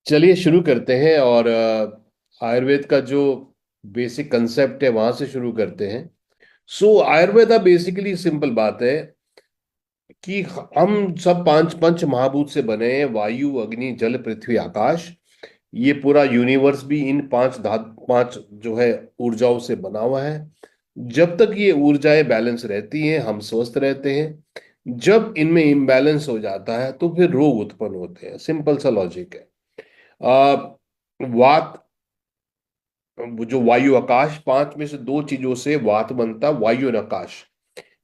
चलिए शुरू करते हैं। और आयुर्वेद का जो बेसिक कंसेप्ट है वहां से शुरू करते हैं। सो आयुर्वेदा बेसिकली सिंपल बात है कि हम सब पांच पंच महाभूत से बने हैं, वायु अग्नि जल पृथ्वी आकाश। ये पूरा यूनिवर्स भी इन पांच जो है ऊर्जाओं से बना हुआ है। जब तक ये ऊर्जाएं बैलेंस रहती हैं हम स्वस्थ रहते हैं। जब इनमें इम्बैलेंस हो जाता है तो फिर रोग उत्पन्न होते हैं। सिंपल सा लॉजिक है। आ, वात, वो जो वायु आकाश, पांच में से दो चीजों से वात बनता, वायु और आकाश।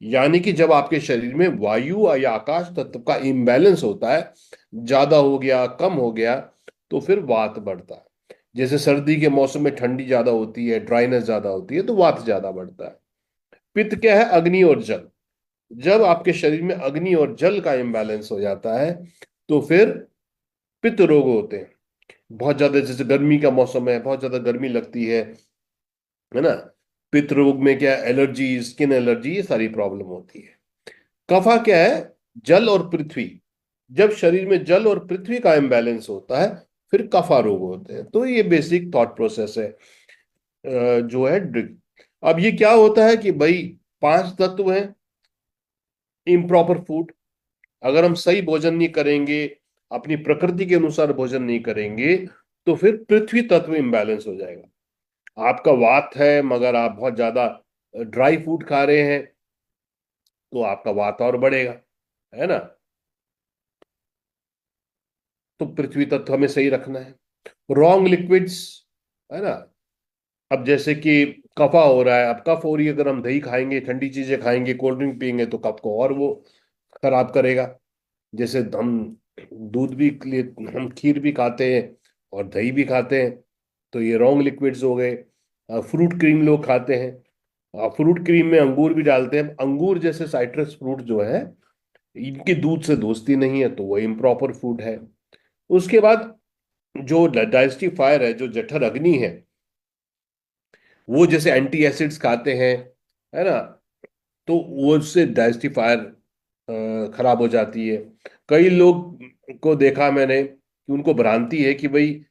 यानी कि जब आपके शरीर में वायु या आकाश तत्व का इम्बैलेंस होता है, ज्यादा हो गया कम हो गया, तो फिर वात बढ़ता है। जैसे सर्दी के मौसम में ठंडी ज्यादा होती है, ड्राइनेस ज्यादा होती है, तो वात ज्यादा बढ़ता है। पित्त क्या है? अग्नि और जल। जब आपके शरीर में अग्नि और जल का इम्बैलेंस हो जाता है तो फिर पित्त रोग होते हैं। बहुत ज्यादा, जैसे गर्मी का मौसम है, बहुत ज्यादा गर्मी लगती है ना। पित्त रोग में क्या, एलर्जी, स्किन एलर्जी, ये सारी प्रॉब्लम होती है। कफा क्या है? जल और पृथ्वी। जब शरीर में जल और पृथ्वी का इम्बैलेंस होता है फिर कफा रोग होते हैं। तो ये बेसिक थॉट प्रोसेस है जो है ड्रिग। अब ये क्या होता है कि भाई, पांच तत्व हैं। इम्प्रॉपर फूड, अगर हम सही भोजन नहीं करेंगे, अपनी प्रकृति के अनुसार भोजन नहीं करेंगे, तो फिर पृथ्वी तत्व इम्बैलेंस हो जाएगा। आपका वात है मगर आप बहुत ज्यादा ड्राई फूड खा रहे हैं, तो आपका वात और बढ़ेगा, है ना। तो पृथ्वी तत्व हमें सही रखना है। रॉन्ग लिक्विड्स, है ना। अब जैसे कि कफा हो रहा है, अब कफ हो रही है, अगर हम दही खाएंगे, ठंडी चीजें खाएंगे, कोल्ड ड्रिंक पियेंगे, तो कफ को और वो खराब करेगा। जैसे हम दूध भी लिए, हम खीर भी खाते हैं और दही भी खाते हैं, तो ये रॉन्ग लिक्विड्स हो गए। फ्रूट क्रीम लोग खाते हैं, फ्रूट क्रीम में अंगूर भी डालते हैं। अंगूर जैसे साइट्रस फ्रूट जो है, इनकी दूध से दोस्ती नहीं है, तो वो इम्प्रॉपर फूड है। उसके बाद जो डाइजेस्टिफायर है, जो जठर अग्नि है, वो जैसे एंटी एसिड्स खाते हैं, है ना, तो वो उससे डाइजेस्टिफायर खराब हो जाती है। कई लोग को देखा मैंने कि उनको भ्रांति है कि भाई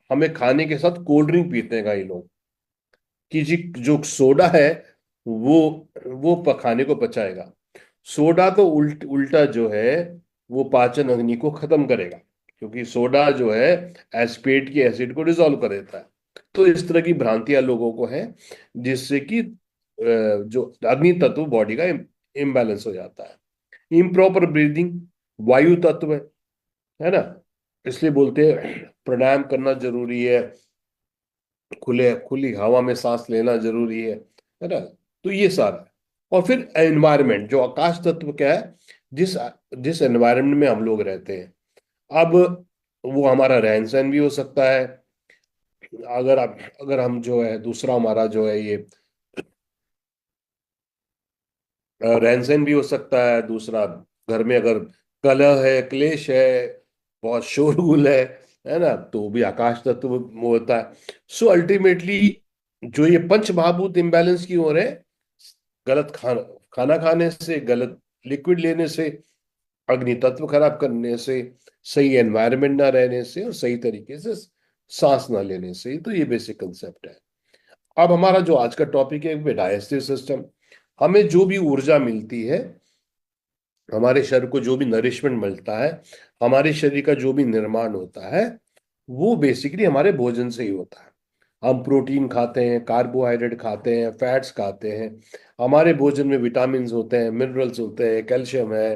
हमें खाने के साथ कोल्ड ड्रिंक पीते हैं कई लोग, कि जी जो सोडा है वो खाने को पचाएगा। सोडा तो उल्टा जो है वो पाचन अग्नि को खत्म करेगा, क्योंकि सोडा जो है एस्पेट की एसिड को डिसॉल्व कर देता है। तो इस तरह की भ्रांतियां लोगों को है, जिससे कि जो अग्नि तत्व बॉडी का इम्बैलेंस हो जाता है। इम्प्रॉपर ब्रीदिंग, वायु तत्व है ना, इसलिए बोलते हैं प्राणायाम करना जरूरी है, खुले खुली हवा में सांस लेना जरूरी है ना। तो ये सारा है। और फिर एनवायरनमेंट, जो आकाश तत्व क्या है, जिस जिस एनवायरनमेंट में हम लोग रहते हैं। अब वो हमारा रहन सहन भी हो सकता है। अगर हम जो है, दूसरा हमारा जो है ये रहन सहन भी हो सकता है। दूसरा, घर में अगर कलह है, क्लेश है, बहुत शोरगुल है ना, तो भी आकाश तत्व में होता है। सो अल्टीमेटली जो ये पंच महाभूत इम्बैलेंस की ओर है, गलत खाना खाना खाने से, गलत लिक्विड लेने से, अग्नि तत्व खराब करने से, सही एनवायरनमेंट ना रहने से, और सही तरीके से सांस ना लेने से। तो ये बेसिक कंसेप्ट है। अब हमारा जो आज का टॉपिक है डाइजेस्टिव सिस्टम। हमें जो भी ऊर्जा मिलती है, हमारे शरीर को जो भी नरिशमेंट मिलता है, हमारे शरीर का जो भी निर्माण होता है, वो बेसिकली हमारे भोजन से ही होता है। हम प्रोटीन खाते हैं, कार्बोहाइड्रेट खाते हैं, फैट्स खाते हैं। हमारे भोजन में विटामिन होते हैं, मिनरल्स होते हैं, कैल्शियम है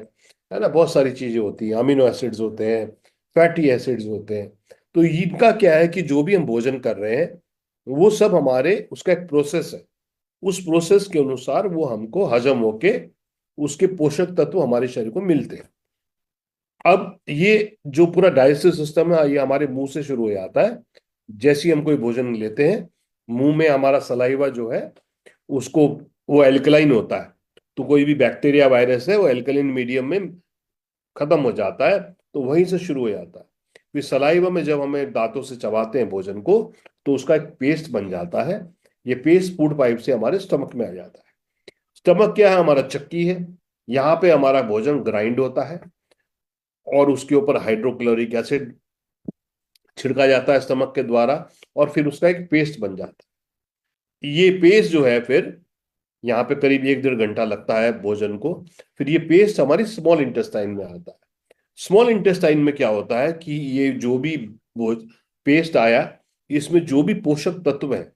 ना, बहुत सारी चीजें होती हैं, अमीनो एसिड्स होते हैं, फैटी एसिड्स होते हैं। तो इनका क्या है कि जो भी हम भोजन कर रहे हैं, वो सब हमारे, उसका एक प्रोसेस है। उस प्रोसेस के अनुसार वो हमको हजम होके उसके पोषक तत्व हमारे शरीर को मिलते हैं। अब ये जो पूरा डाइजेस्टिव सिस्टम है, ये हमारे मुंह से शुरू हो जाता है। जैसे ही हम कोई भोजन लेते हैं, मुंह में हमारा सलाइवा जो है, उसको, वो एल्कलाइन होता है। तो कोई भी बैक्टीरिया वायरस है वो एल्कलाइन मीडियम में खत्म हो जाता है, तो वहीं से शुरू हो जाता है। फिर सलाइवा में जब हमें दांतों से चबाते हैं भोजन को, तो उसका एक पेस्ट बन जाता है। ये पेस्ट फूड पाइप से हमारे स्टमक में आ जाता है। स्टमक क्या है? हमारा चक्की है। यहाँ पे हमारा भोजन ग्राइंड होता है और उसके ऊपर हाइड्रोक्लोरिक एसिड छिड़का जाता है स्टमक के द्वारा, और फिर उसका एक पेस्ट बन जाता है। ये पेस्ट जो है फिर यहाँ पे करीब 1 डेढ़ घंटा लगता है भोजन को। फिर ये पेस्ट हमारी स्मॉल इंटेस्टाइन में आता है। स्मॉल इंटेस्टाइन में क्या होता है कि ये जो भी भोज पेस्ट आया, इसमें जो भी पोषक तत्व है,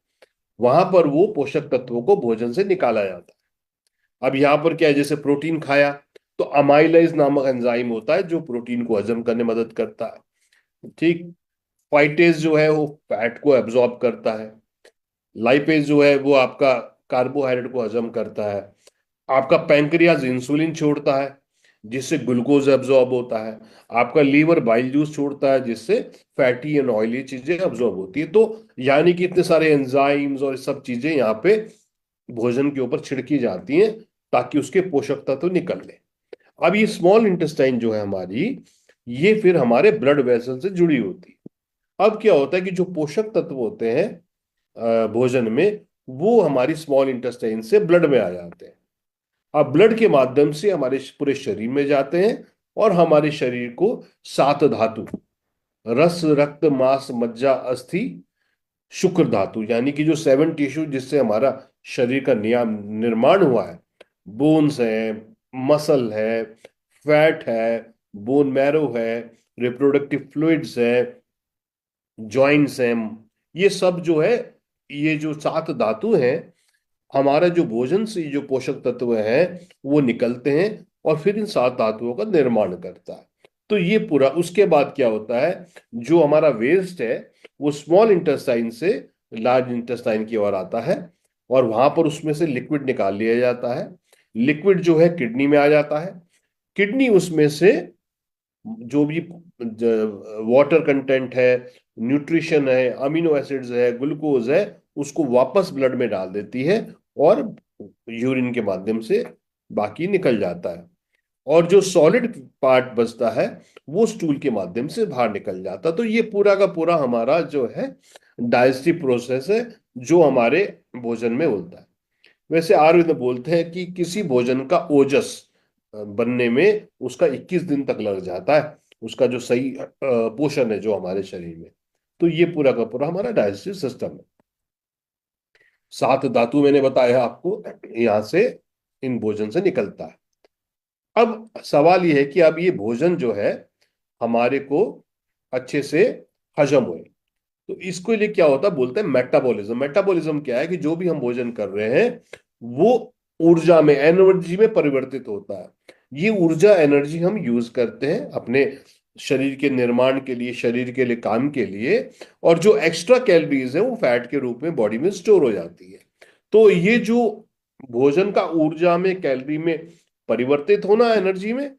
वहां पर वो पोषक तत्वों को भोजन से निकाला जाता है। अब यहाँ पर क्या है, जैसे प्रोटीन खाया तो अमाइलेज नामक एंजाइम होता है जो प्रोटीन को हजम करने में मदद करता है। ठीक। फाइटेज जो है वो फैट को एब्जॉर्ब करता है। लाइपेज जो है वो आपका कार्बोहाइड्रेट को हजम करता है। आपका पैंक्रियाज इंसुलिन छोड़ता है जिससे ग्लूकोज एब्जॉर्ब होता है। आपका लीवर बाइल जूस छोड़ता है जिससे फैटी एंड ऑयली चीजें एब्जॉर्ब होती है। तो यानी कि इतने सारे एंजाइम्स और सब चीजें यहाँ पे भोजन के ऊपर छिड़की जाती हैं ताकि उसके पोषक तत्व निकल ले। अब ये स्मॉल इंटेस्टाइन जो है हमारी, ये फिर हमारे ब्लड वेसल से जुड़ी होती है। अब क्या होता है कि जो पोषक तत्व होते हैं भोजन में, वो हमारी स्मॉल इंटेस्टाइन से ब्लड में आ जाते हैं। अब ब्लड के माध्यम से हमारे पूरे शरीर में जाते हैं और हमारे शरीर को 7 धातु, रस रक्त मांस मज्जा अस्थि शुक्र धातु, यानी कि जो 7 टिश्यू जिससे हमारा शरीर का निर्माण हुआ है, बोन्स है, मसल है, फैट है, बोन मैरो है, रिप्रोडक्टिव फ्लूइड्स है, जॉइंट्स हैं, ये सब जो है, ये जो 7 धातु हैं, हमारा जो भोजन से जो पोषक तत्व हैं वो निकलते हैं और फिर इन 7 धातुओं का निर्माण करता है। तो ये पूरा, उसके बाद क्या होता है, जो हमारा वेस्ट है वो स्मॉल इंटेस्टाइन से लार्ज इंटेस्टाइन की ओर आता है और वहां पर उसमें से लिक्विड निकाल लिया जाता है। लिक्विड जो है किडनी में आ जाता है। किडनी उसमें से जो भी वाटर कंटेंट है, न्यूट्रिशन है, अमीनो एसिड्स है, ग्लूकोज है, उसको वापस ब्लड में डाल देती है और यूरिन के माध्यम से बाकी निकल जाता है। और जो सॉलिड पार्ट बचता है वो स्टूल के माध्यम से बाहर निकल जाता है। तो ये पूरा का पूरा हमारा जो है डाइजेस्टिव प्रोसेस है जो हमारे भोजन में होता है। वैसे आयुर्वेद में बोलते हैं कि किसी भोजन का ओजस बनने में उसका 21 दिन तक लग जाता है, उसका जो सही पोषण है जो हमारे शरीर में। तो ये पूरा का पूरा हमारा डाइजेस्टिव सिस्टम है। 7 धातु मैंने बताया आपको, यहाँ से इन भोजन से निकलता है। अब सवाल ये है कि अब ये भोजन जो है हमारे को अच्छे से हजम हो, तो इसके लिए क्या होता है, बोलते हैं मेटाबॉलिज्म। मेटाबॉलिज्म क्या है कि जो भी हम भोजन कर रहे हैं वो ऊर्जा में, एनर्जी में परिवर्तित होता है। ये ऊर्जा एनर्जी हम यूज करते हैं अपने शरीर के निर्माण के लिए, शरीर के लिए, काम के लिए। और जो एक्स्ट्रा कैलोरीज है वो फैट के रूप में बॉडी में स्टोर हो जाती है। तो ये जो भोजन का ऊर्जा में, कैलोरी में परिवर्तित होना, एनर्जी में,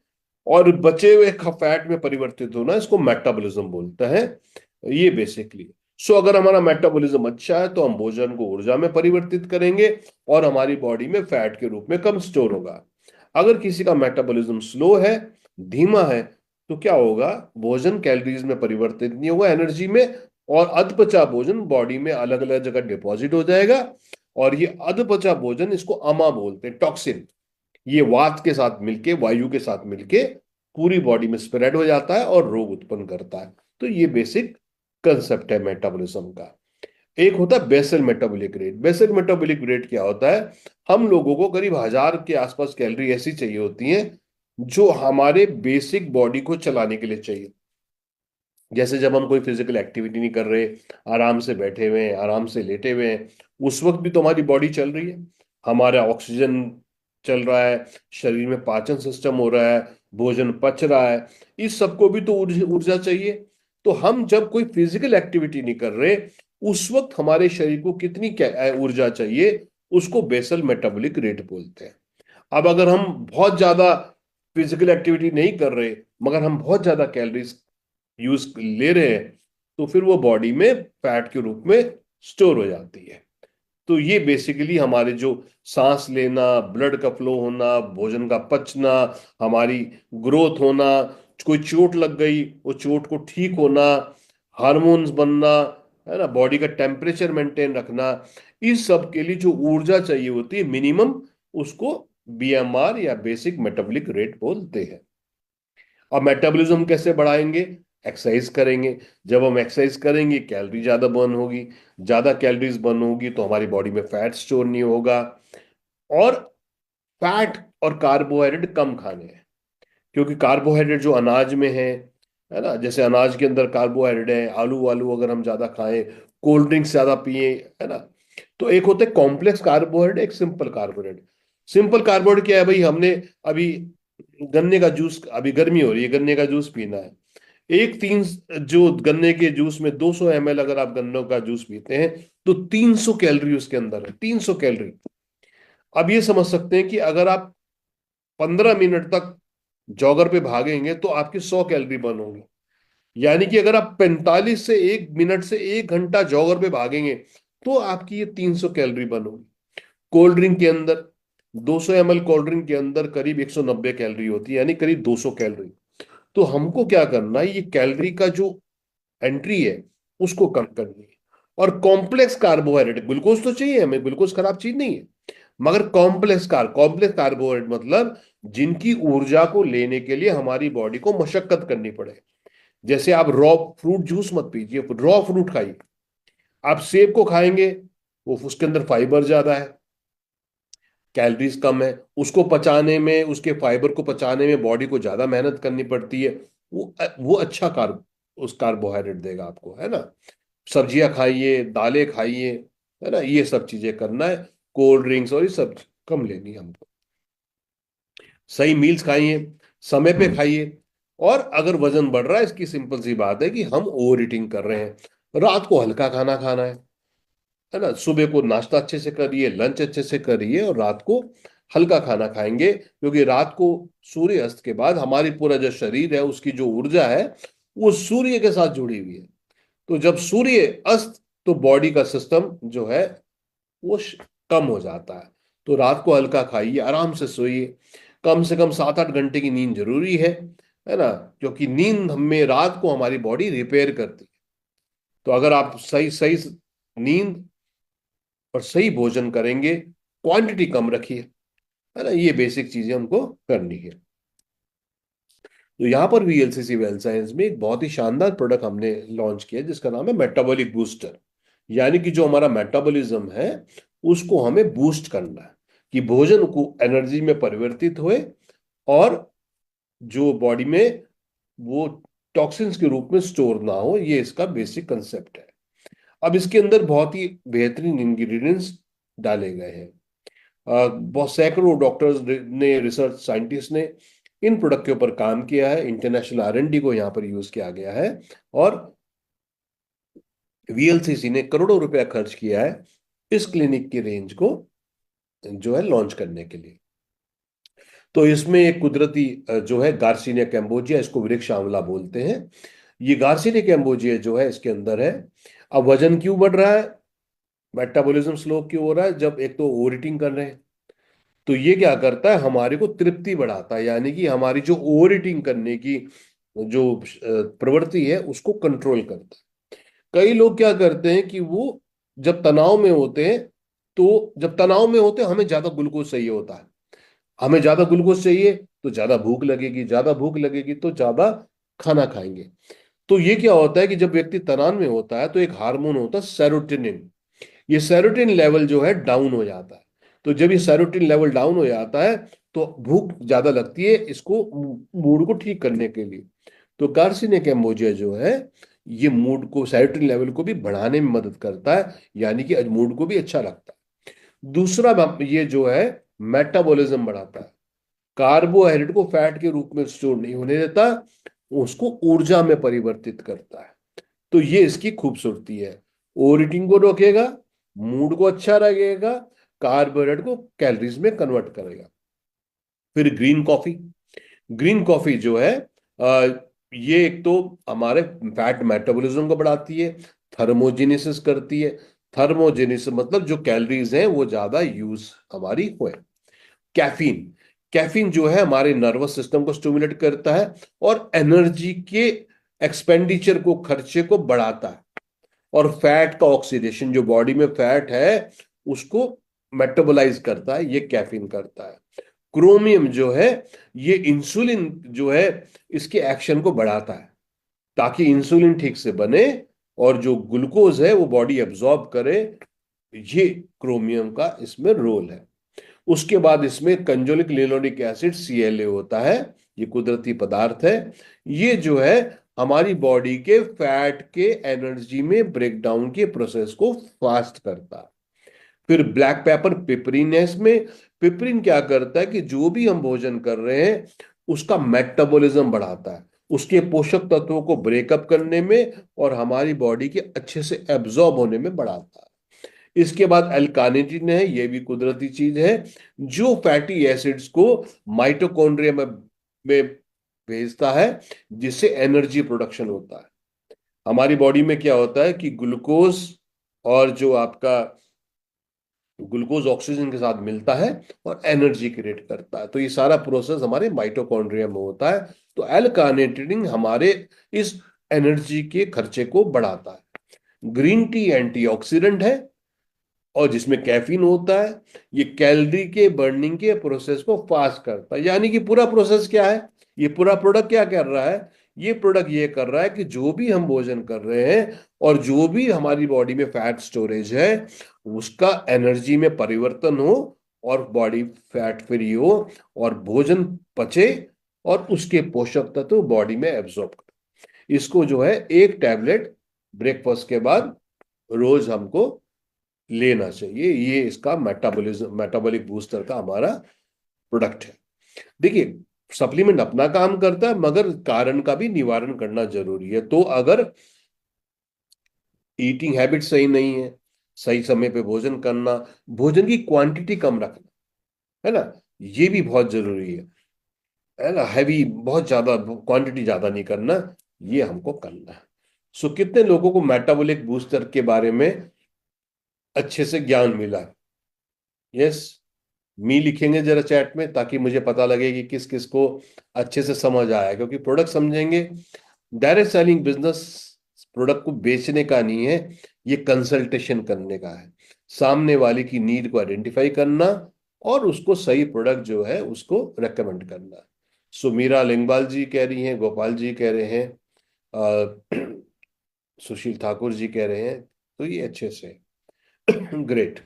और बचे हुए फैट में परिवर्तित होना, इसको मेटाबॉलिज्म बोलता है। ये बेसिकली, सो अगर हमारा मेटाबॉलिज्म अच्छा है तो हम भोजन को ऊर्जा में परिवर्तित करेंगे और हमारी बॉडी में फैट के रूप में कम स्टोर होगा। अगर किसी का मेटाबॉलिज्म स्लो है, धीमा है, तो क्या होगा, भोजन कैलोरीज में परिवर्तित नहीं होगा, एनर्जी में, और अधपचा भोजन बॉडी में अलग अलग जगह डिपॉजिट हो जाएगा। और ये अधपचा भोजन, इसको अमा बोलते हैं, टॉक्सिन, ये वात के साथ मिलके, वायु के साथ मिलके पूरी बॉडी में स्प्रेड हो जाता है और रोग उत्पन्न करता है। तो ये बेसिक कंसेप्ट है मेटाबॉलिज्म का। एक होता है basal metabolic rate. Basal metabolic rate क्या होता है, हम लोगों को करीब 1000 के आसपास कैलोरी ऐसी चाहिए होती हैं जो हमारे बेसिक बॉडी को चलाने के लिए चाहिए। जैसे जब हम कोई फिजिकल एक्टिविटी नहीं कर रहे, आराम से बैठे हुए हैं, आराम से लेटे हुए हैं, उस वक्त भी तो हमारी बॉडी चल रही है, हमारा ऑक्सीजन चल रहा है, शरीर में पाचन सिस्टम हो रहा है, भोजन पच रहा है, इस सबको भी तो ऊर्जा चाहिए। तो हम जब कोई फिजिकल एक्टिविटी नहीं कर रहे, उस वक्त हमारे शरीर को कितनी ऊर्जा चाहिए, उसको बेसल मेटाबॉलिक रेट बोलते हैं। अब अगर हम बहुत ज्यादा फिजिकल एक्टिविटी नहीं कर रहे मगर हम बहुत ज्यादा कैलोरीज यूज ले रहे हैं, तो फिर वो बॉडी में फैट के रूप में स्टोर हो जाती है। तो ये बेसिकली हमारे जो सांस लेना, ब्लड का फ्लो होना, भोजन का पचना, हमारी ग्रोथ होना, कोई चोट लग गई वो चोट को ठीक होना, हार्मोन्स बनना, है ना, बॉडी का टेम्परेचर मेंटेन रखना, इस सब के लिए जो ऊर्जा चाहिए होती है मिनिमम, उसको बीएमआर या बेसिक मेटाबॉलिक रेट बोलते हैं। अब मेटाबॉलिज्म कैसे बढ़ाएंगे, एक्सरसाइज करेंगे। जब हम एक्सरसाइज करेंगे कैलोरी ज्यादा बर्न होगी, ज्यादा कैलोरीज बर्न होगी तो हमारी बॉडी में फैट स्टोर नहीं होगा। और फैट और कार्बोहाइड्रेट कम खाने हैं, क्योंकि कार्बोहाइड्रेट जो अनाज में है ना, जैसे अनाज के अंदर कार्बोहाइड्रेट है, आलू वालू अगर हम ज्यादा खाएं, कोल्ड ड्रिंक्स ज्यादा पिए, है ना। तो एक होते हैं कॉम्प्लेक्स कार्बोहाइड्रेट, एक सिंपल कार्बोहाइड्रेट। सिंपल कार्बोहाइड्रेट क्या है भाई, हमने अभी गन्ने का जूस, अभी गर्मी हो रही है, गन्ने का जूस पीना है। एक तीन जो गन्ने के जूस में 200 ml अगर आप गन्नों का जूस पीते हैं तो 300 कैलोरी उसके अंदर है, 300 कैलोरी। अब ये समझ सकते हैं कि अगर आप 15 मिनट तक जॉगर पे भागेंगे तो आपकी 100 कैलोरी बर्न होगी। यानी कि अगर आप 45 से 1 मिनट से 1 घंटा जॉगर पे भागेंगे तो आपकी ये 300 कैलोरी बर्न होगी। कोल्ड ड्रिंक के अंदर 200 ml कोल्ड ड्रिंक के अंदर करीब 190 कैलोरी होती है, यानी करीब 200 कैलोरी। तो हमको क्या करना है, ये कैलोरी का जो एंट्री है उसको कम करनी है। और कॉम्प्लेक्स कार्बोहाइड्रेट, ग्लूकोज तो चाहिए हमें, ग्लूकोज खराब चीज नहीं है, मगर कॉम्प्लेक्स कार्बोहाइड्रेट मतलब जिनकी ऊर्जा को लेने के लिए हमारी बॉडी को मशक्कत करनी पड़े। जैसे आप रॉ फ्रूट जूस मत पीजिए, रॉ फ्रूट खाइए। आप सेब को खाएंगे, वो उसके अंदर फाइबर ज्यादा है, कैलोरीज कम है, उसको पचाने में, उसके फाइबर को पचाने में बॉडी को ज्यादा मेहनत करनी पड़ती है। वो अच्छा उस कार्बोहाइड्रेट देगा आपको, है ना। सब्जियां खाइए, दालें खाइए, है ना, ये सब चीजें करना है। कोल्ड ड्रिंक्स और ये सब कम लेनी है हमको। सही मील्स खाइए, समय पे खाइए। और अगर वजन बढ़ रहा है, इसकी सिंपल सी बात है कि हम ओवर ईटिंग कर रहे हैं। रात को हल्का खाना खाना है ना। सुबह को नाश्ता अच्छे से करिए, लंच अच्छे से करिए, और रात को हल्का खाना खाएंगे, क्योंकि रात को सूर्य अस्त के बाद हमारी पूरा जो शरीर है उसकी जो ऊर्जा है वो सूर्य के साथ जुड़ी हुई है। तो जब सूर्य अस्त, तो बॉडी का सिस्टम जो है वो कम हो जाता है। तो रात को हल्का खाइए, आराम से सोइए। कम से कम 7-8 घंटे की नींद जरूरी है ना, क्योंकि नींद हमें रात को हमारी बॉडी रिपेयर करती है। तो अगर आप सही सही नींद और सही भोजन करेंगे, क्वांटिटी कम रखिए, है ना, ये बेसिक चीजें हमको करनी है। तो यहाँ पर वीएलसीसी वेल साइंस में एक बहुत ही शानदार प्रोडक्ट हमने लॉन्च किया जिसका नाम है मेटाबॉलिक बूस्टर। यानी कि जो हमारा मेटाबॉलिज्म है उसको हमें बूस्ट करना है, कि भोजन को एनर्जी में परिवर्तित होए, और जो बॉडी में वो टॉक्सिन्स के रूप में स्टोर ना हो। ये इसका बेसिक कंसेप्ट है। अब इसके अंदर बहुत ही बेहतरीन इंग्रेडिएंट्स डाले गए हैं। बहुत सैकड़ों डॉक्टर्स ने, रिसर्च साइंटिस्ट ने इन प्रोडक्ट के ऊपर काम किया है। इंटरनेशनल आर&डी को यहाँ पर यूज किया गया है, और वीएलसीसी ने करोड़ों रुपया खर्च किया है इस क्लिनिक की रेंज को जो है लॉन्च करने के लिए। तो इसमें एक कुदरती जो है गार्सिनिया कैम्बोजिया, इसको वृक्ष आंवला बोलते हैं। ये गार्सिनिया कैम्बोजिया जो है इसके अंदर है। अब वजन क्यों बढ़ रहा है, मेटाबॉलिज्म स्लो क्यों हो रहा है, जब एक तो ओवर ईटिंग कर रहे हैं। तो ये क्या करता है, हमारे को तृप्ति बढ़ाता है, यानी कि हमारी जो ओवर ईटिंग करने की जो प्रवृत्ति है उसको कंट्रोल करता है। कई लोग क्या करते हैं कि वो जब तनाव में होते हैं, तो जब तनाव में होते हैं हमें ज्यादा ग्लूकोज चाहिए होता है। हमें ज्यादा ग्लूकोज चाहिए तो ज्यादा भूख लगेगी, ज्यादा भूख लगेगी तो ज्यादा खाना खाएंगे। तो ये क्या होता है कि जब व्यक्ति तनाव में होता है तो एक हार्मोन होता है सेरोटोनिन। ये सेरोटोनिन लेवल जो है डाउन हो जाता है। तो जब ये सेरोटोनिन लेवल डाउन हो जाता है तो भूख ज्यादा लगती है इसको मूड को ठीक करने के लिए। तो कार्सिनिया कैम्बोजिया जो है ये मूड को, सेरोटोनिन लेवल को भी बढ़ाने में मदद करता है, यानी कि मूड को भी अच्छा लगता है। दूसरा ये जो है मेटाबॉलिज्म बढ़ाता है, कार्बोहाइड्रेट को फैट के रूप में स्टोर नहीं होने देता, उसको ऊर्जा में परिवर्तित करता है। तो ये इसकी खूबसूरती है। ओवर ईटिंग को रोकेगा, मूड को अच्छा रखेगा, कार्बोहाइड्रेट को कैलोरीज में कन्वर्ट करेगा। फिर ग्रीन कॉफी। ग्रीन कॉफी जो है ये एक तो हमारे फैट मेटाबॉलिज्म को बढ़ाती है, थर्मोजेनेसिस करती है। थर्मोजेनेसिस मतलब जो कैलोरीज हैं वो ज्यादा यूज हमारी हुए। कैफीन। कैफीन जो है हमारे नर्वस सिस्टम को स्टिमुलेट करता है और एनर्जी के एक्सपेंडिचर को, खर्चे को बढ़ाता है। और फैट का ऑक्सीडेशन, जो बॉडी में फैट है उसको मेटाबोलाइज करता है, ये कैफीन करता है। क्रोमियम जो है ये इंसुलिन जो है इसके एक्शन को बढ़ाता है। ताकि इंसुलिन ठीक से बने और जो ग्लूकोज है वो बॉडी एब्जॉर्ब करे। ये क्रोमियम का इसमें रोल है। उसके बाद इसमें कंजोलिक लिनोलिक एसिड CLA होता है। ये कुदरती पदार्थ है। ये जो है हमारी बॉडी के फैट के एनर्जी में ब्रेकडाउन के प्रोसेस को फास्ट करता है। फिर ब्लैक पेपर पिपरिन है इसमें। पिपरिन क्या करता है कि जो भी हम भोजन कर रहे हैं उसका मेटाबॉलिज्म बढ़ाता है, उसके पोषक तत्वों को ब्रेकअप करने में और हमारी बॉडी के अच्छे से एब्जॉर्ब होने में बढ़ाता है। इसके बाद एल्कानिटिन है, ये भी कुदरती चीज है जो फैटी एसिड्स को माइटोकॉन्ड्रिया में भेजता है, जिससे एनर्जी प्रोडक्शन होता है। हमारी बॉडी में क्या होता है कि ग्लूकोज और जो आपका ग्लूकोज ऑक्सीजन के साथ मिलता है और एनर्जी क्रिएट करता है। तो ये सारा प्रोसेस हमारे माइटोकॉन्ड्रिया में होता है। तो एल कार्निटिन हमारे इस एनर्जी के खर्चे को बढ़ाता है। ग्रीन टी एंटीऑक्सीडेंट है और जिसमें कैफीन होता है। ये कैलोरी के बर्निंग के प्रोसेस को फास्ट करता है। यानी कि पूरा प्रोसेस क्या है, ये पूरा प्रोडक्ट क्या कर रहा है, ये प्रोडक्ट ये कर रहा है कि जो भी हम भोजन कर रहे हैं और जो भी हमारी बॉडी में फैट स्टोरेज है उसका एनर्जी में परिवर्तन हो और बॉडी फैट फ्री हो और भोजन पचे और उसके पोषक तत्व बॉडी में एब्जॉर्ब करे। इसको जो है एक टैबलेट ब्रेकफास्ट के बाद रोज हमको लेना चाहिए। ये इसका मेटाबॉलिक बूस्टर का हमारा प्रोडक्ट है। देखिए, सप्लीमेंट अपना काम करता है मगर कारण का भी निवारण करना जरूरी है। तो अगर ईटिंग हैबिट सही नहीं है, सही समय पे भोजन करना, भोजन की क्वांटिटी कम रखना, है ना, ये भी बहुत जरूरी है ना। हैवी बहुत ज्यादा क्वांटिटी ज्यादा नहीं करना, ये हमको करना है। सो कितने लोगों को मेटाबॉलिक बूस्टर के बारे में अच्छे से ज्ञान मिला है? यस, मी लिखेंगे जरा चैट में ताकि मुझे पता लगे कि किस किस को अच्छे से समझ आया, क्योंकि प्रोडक्ट समझेंगे। डायरेक्ट सेलिंग बिजनेस प्रोडक्ट को बेचने का नहीं है, ये कंसल्टेशन करने का है। सामने वाले की नीड को आइडेंटिफाई करना और उसको सही प्रोडक्ट जो है उसको रेकमेंड करना। सो मीरा लिंगवाल जी कह रही हैं, गोपाल जी कह रहे हैं, सुशील ठाकुर जी कह रहे हैं, तो ये अच्छे से ग्रेट।